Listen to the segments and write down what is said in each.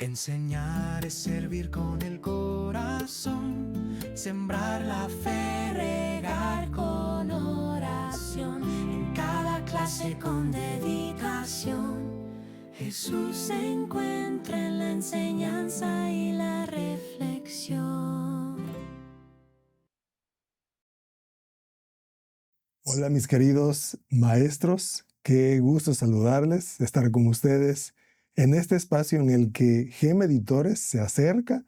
Enseñar es servir con el corazón, sembrar la fe, regar con oración, en cada clase con dedicación. Jesús se encuentra en la enseñanza y la reflexión. Hola mis queridos maestros, qué gusto saludarles, estar con ustedes en este espacio en el que GEM Editores se acerca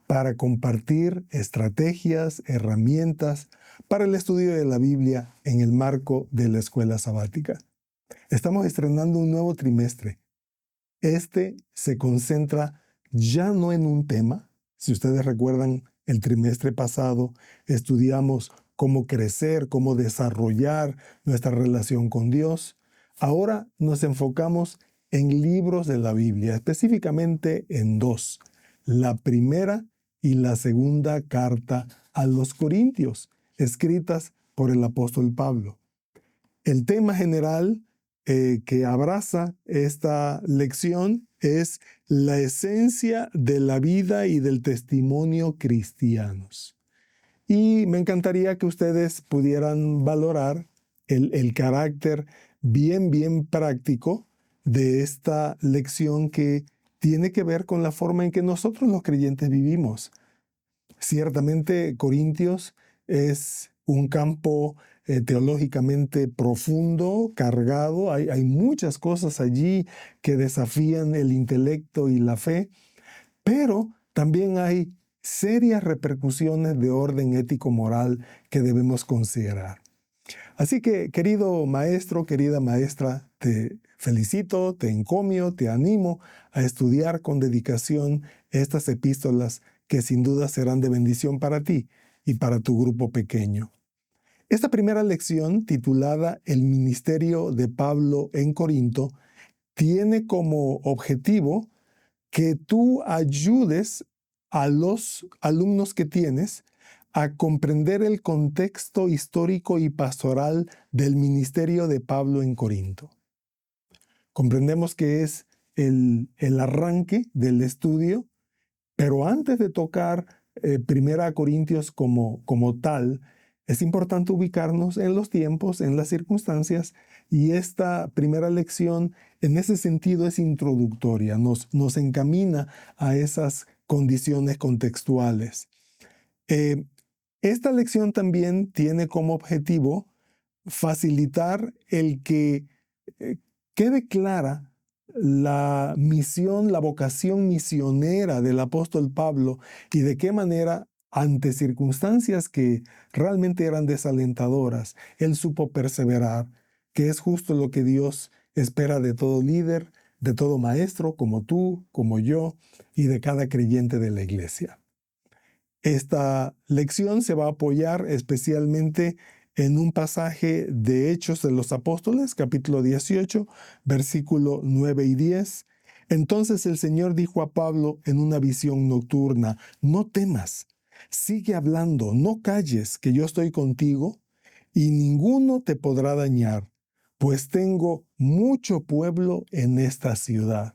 para compartir estrategias, herramientas para el estudio de la Biblia en el marco de la escuela sabática. Estamos estrenando un nuevo trimestre. Este se concentra ya no en un tema. Si ustedes recuerdan, el trimestre pasado estudiamos cómo crecer, cómo desarrollar nuestra relación con Dios. Ahora nos enfocamos en libros de la Biblia, específicamente en dos: la primera y la segunda carta a los Corintios, escritas por el apóstol Pablo. El tema general que abraza esta lección es la esencia de la vida y del testimonio cristianos. Y me encantaría que ustedes pudieran valorar el carácter bien práctico de esta lección que tiene que ver con la forma en que nosotros los creyentes vivimos. Ciertamente, Corintios es un campo teológicamente profundo, cargado. Hay muchas cosas allí que desafían el intelecto y la fe, pero también hay serias repercusiones de orden ético-moral que debemos considerar. Así que, querido maestro, querida maestra, te felicito, te encomio, te animo a estudiar con dedicación estas epístolas que sin duda serán de bendición para ti y para tu grupo pequeño. Esta primera lección, titulada El ministerio de Pablo en Corinto, tiene como objetivo que tú ayudes a los alumnos que tienes a comprender el contexto histórico y pastoral del ministerio de Pablo en Corinto. Comprendemos que es el arranque del estudio, pero antes de tocar Primera Corintios como tal, es importante ubicarnos en los tiempos, en las circunstancias, y esta primera lección en ese sentido es introductoria, nos encamina a esas condiciones contextuales. Esta lección también tiene como objetivo facilitar el que quede clara la misión, la vocación misionera del apóstol Pablo y de qué manera, ante circunstancias que realmente eran desalentadoras, él supo perseverar, que es justo lo que Dios espera de todo líder, de todo maestro, como tú, como yo, y de cada creyente de la iglesia. Esta lección se va a apoyar especialmente en un pasaje de Hechos de los Apóstoles, capítulo 18, versículo 9 y 10. Entonces el Señor dijo a Pablo en una visión nocturna: no temas, sigue hablando, no calles, que yo estoy contigo y ninguno te podrá dañar, pues tengo mucho pueblo en esta ciudad.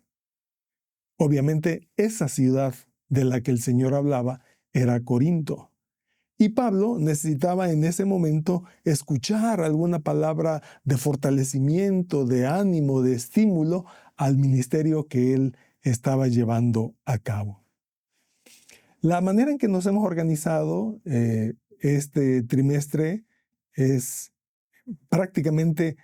Obviamente, esa ciudad de la que el Señor hablaba era Corinto. Y Pablo necesitaba en ese momento escuchar alguna palabra de fortalecimiento, de ánimo, de estímulo al ministerio que él estaba llevando a cabo. La manera en que nos hemos organizado este trimestre es prácticamente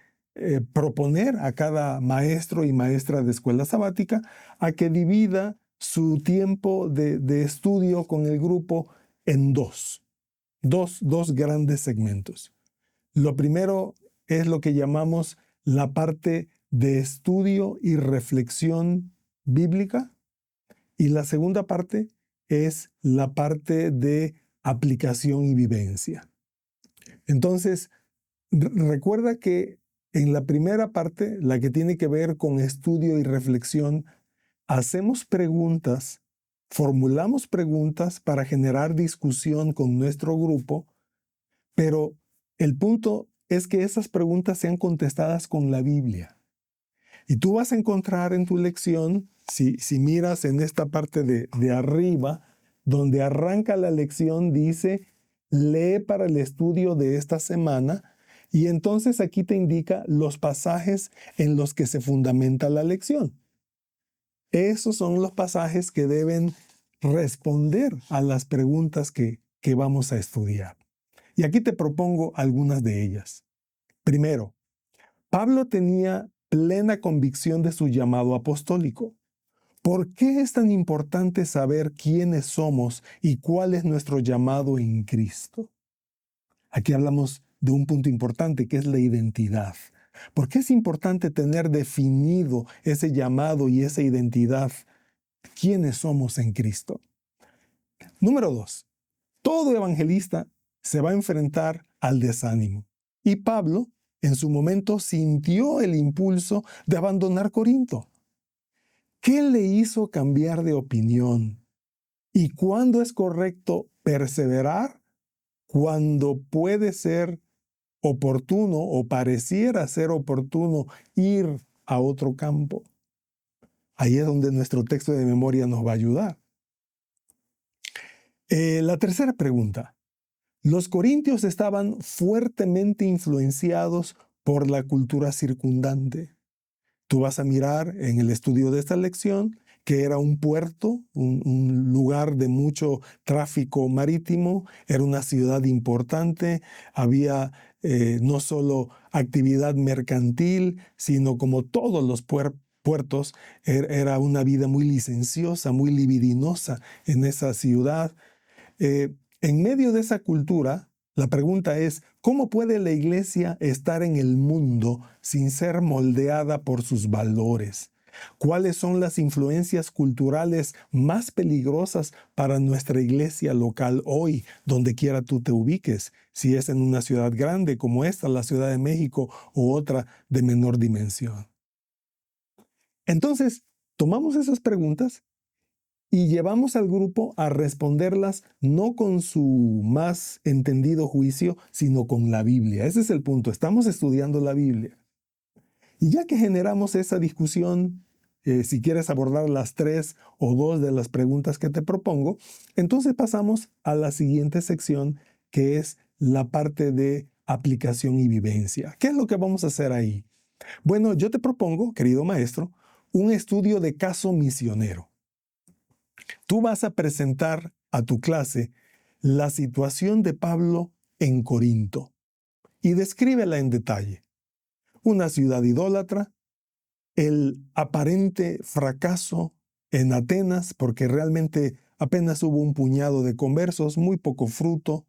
proponer a cada maestro y maestra de escuela sabática a que divida su tiempo de estudio con el grupo en dos grandes segmentos. Lo primero es lo que llamamos la parte de estudio y reflexión bíblica, y la segunda parte es la parte de aplicación y vivencia. Entonces, recuerda que en la primera parte, la que tiene que ver con estudio y reflexión, hacemos preguntas, formulamos preguntas para generar discusión con nuestro grupo, pero el punto es que esas preguntas sean contestadas con la Biblia. Y tú vas a encontrar en tu lección Si miras en esta parte de arriba, donde arranca la lección, dice, lee para el estudio de esta semana, y entonces aquí te indica los pasajes en los que se fundamenta la lección. Esos son los pasajes que deben responder a las preguntas que vamos a estudiar. Y aquí te propongo algunas de ellas. Primero, Pablo tenía plena convicción de su llamado apostólico. ¿Por qué es tan importante saber quiénes somos y cuál es nuestro llamado en Cristo? Aquí hablamos de un punto importante que es la identidad. ¿Por qué es importante tener definido ese llamado y esa identidad? ¿Quiénes somos en Cristo? Número 2. Todo evangelista se va a enfrentar al desánimo. Y Pablo, en su momento, sintió el impulso de abandonar Corinto. ¿Qué le hizo cambiar de opinión? ¿Y cuándo es correcto perseverar? Cuando puede ser oportuno o pareciera ser oportuno ir a otro campo. Ahí es donde nuestro texto de memoria nos va a ayudar. La tercera pregunta. Los corintios estaban fuertemente influenciados por la cultura circundante. Tú vas a mirar en el estudio de esta lección que era un puerto, un lugar de mucho tráfico marítimo, era una ciudad importante, había no solo actividad mercantil, sino como todos los puertos, era una vida muy licenciosa, muy libidinosa en esa ciudad. En medio de esa cultura, la pregunta es, ¿cómo puede la iglesia estar en el mundo sin ser moldeada por sus valores? ¿Cuáles son las influencias culturales más peligrosas para nuestra iglesia local hoy, donde quiera tú te ubiques? Si es en una ciudad grande como esta, la Ciudad de México, o otra de menor dimensión. Entonces, tomamos esas preguntas y llevamos al grupo a responderlas no con su más entendido juicio, sino con la Biblia. Ese es el punto. Estamos estudiando la Biblia. Y ya que generamos esa discusión, si quieres abordar las 3 o 2 de las preguntas que te propongo, entonces pasamos a la siguiente sección, que es la parte de aplicación y vivencia. ¿Qué es lo que vamos a hacer ahí? Bueno, yo te propongo, querido maestro, un estudio de caso misionero. Tú vas a presentar a tu clase la situación de Pablo en Corinto y descríbela en detalle. Una ciudad idólatra, el aparente fracaso en Atenas, porque realmente apenas hubo un puñado de conversos, muy poco fruto,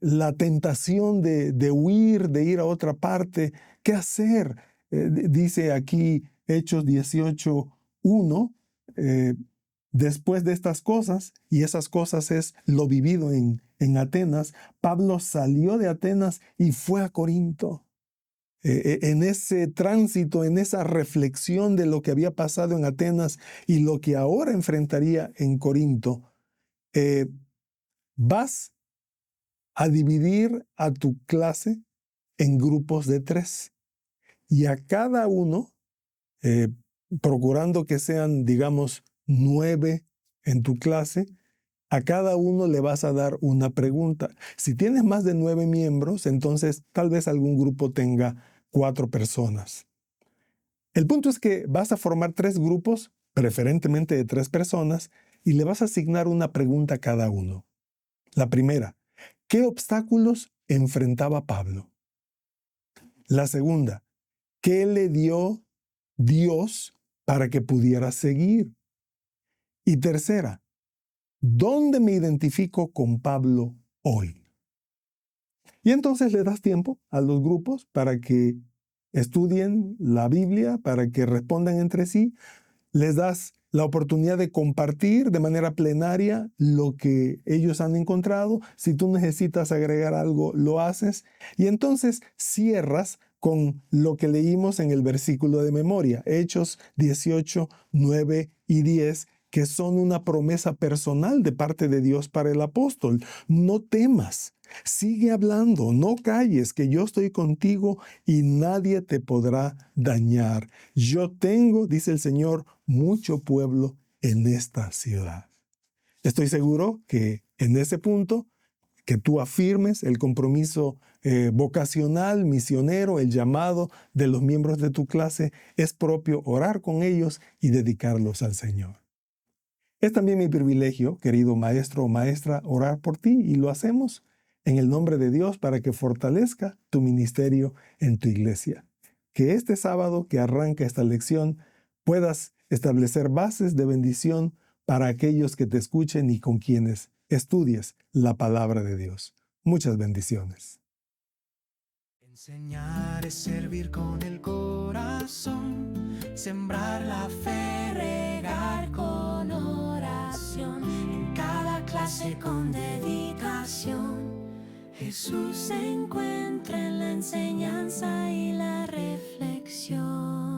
la tentación de huir, de ir a otra parte. ¿Qué hacer? Dice aquí Hechos 18:1, después de estas cosas, y esas cosas es lo vivido en Atenas, Pablo salió de Atenas y fue a Corinto. En ese tránsito, en esa reflexión de lo que había pasado en Atenas y lo que ahora enfrentaría en Corinto, vas a dividir a tu clase en grupos de 3 y a cada uno, procurando que sean, digamos, 9 en tu clase, a cada uno le vas a dar una pregunta. Si tienes más de 9 miembros, entonces tal vez algún grupo tenga 4 personas. El punto es que vas a formar 3 grupos, preferentemente de 3 personas, y le vas a asignar una pregunta a cada uno. La primera, ¿qué obstáculos enfrentaba Pablo? La segunda, ¿qué le dio Dios para que pudiera seguir? Y tercera, ¿dónde me identifico con Pablo hoy? Y entonces le das tiempo a los grupos para que estudien la Biblia, para que respondan entre sí. Les das la oportunidad de compartir de manera plenaria lo que ellos han encontrado. Si tú necesitas agregar algo, lo haces. Y entonces cierras con lo que leímos en el versículo de memoria, Hechos 18, 9 y 10, que son una promesa personal de parte de Dios para el apóstol. No temas, sigue hablando, no calles, que yo estoy contigo y nadie te podrá dañar. Yo tengo, dice el Señor, mucho pueblo en esta ciudad. Estoy seguro que en ese punto, que tú afirmes el compromiso vocacional, misionero, el llamado de los miembros de tu clase, es propio orar con ellos y dedicarlos al Señor. Es también mi privilegio, querido maestro o maestra, orar por ti y lo hacemos en el nombre de Dios para que fortalezca tu ministerio en tu iglesia. Que este sábado que arranca esta lección puedas establecer bases de bendición para aquellos que te escuchen y con quienes estudies la palabra de Dios. Muchas bendiciones. Enseñar es servir con el corazón, sembrar la fe, regar con oración, en cada clase con dedicación. Jesús se encuentra en la enseñanza y la reflexión.